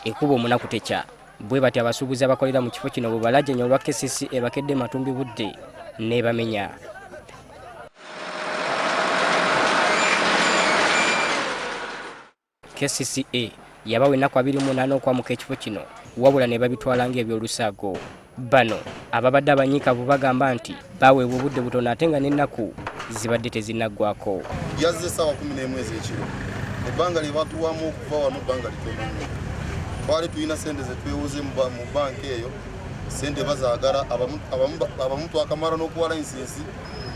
ekuba omunaku tekya. Bwe bati abasuubuzi abakolera mu kifo kino bwe balajjanya olwa KCCA bakedde matumbi budde ne bamenya. KCCA yabawa ennaku 28 okwamuka ekifo kino wabula ne babitwala ng'ebyolusaago. Bano ababadde abanyiikavu bagamba nti baweebwa obudde butono ate nga n'ennaku zibadde tezinnaggwako. Yazze essaawa 11 ez'ekiro. Ebbanga lye batuwamu okuva wano ebbanga litono nnyo. Twali tulina ssente ze twewoze mu banka eyo, ssente bazaagala abamu twakamala n'okuwa layisinsi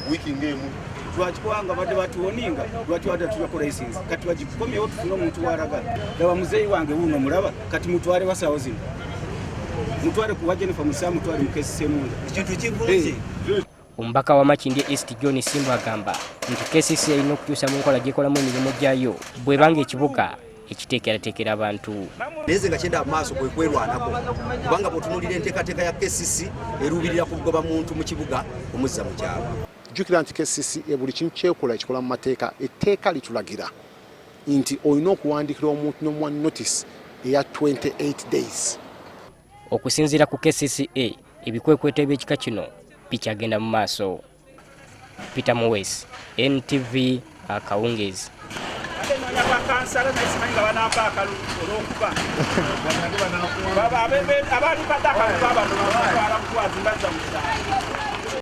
wiiki ng'emu. Twakikubanga badde batuwoninga lwaki wadde tuyakola layisinsi kati bagikomyewo tufune omuntu walagala. Laba muzeeyi wange wuuno mulaba kati mutwale wasawo zino. Mutwale kuwa Jennifer Musa mutwale mu KCCA munda. Ekintu kivunze. Omubaka wa Makindye East John Simba agamba nti KCCA erina okukyusa mu nkola gy'ekolamu emirimu gyayo bw'ebanga ekibuga ekiteekerateekera abantu. Naye nga kyenda amaaso kwe kwerwanako kubanga bw'otunuulira enteekateeka ya KCCA eruubirira kugoba muntu mu kibuga omuzza mu kyalo. Jjukira nti KCCA buli kimu kyekola ekikola mu mateeka, etteeka litulagira nti olina okuwandiikira omuntu n'omuwa notice eya 28 days. Okusinziira ku KCCA ebikwekweto eby'ekika kino bikyagenda mu maaso. Peter Muwesi, NTV, Akawungeezi. Baba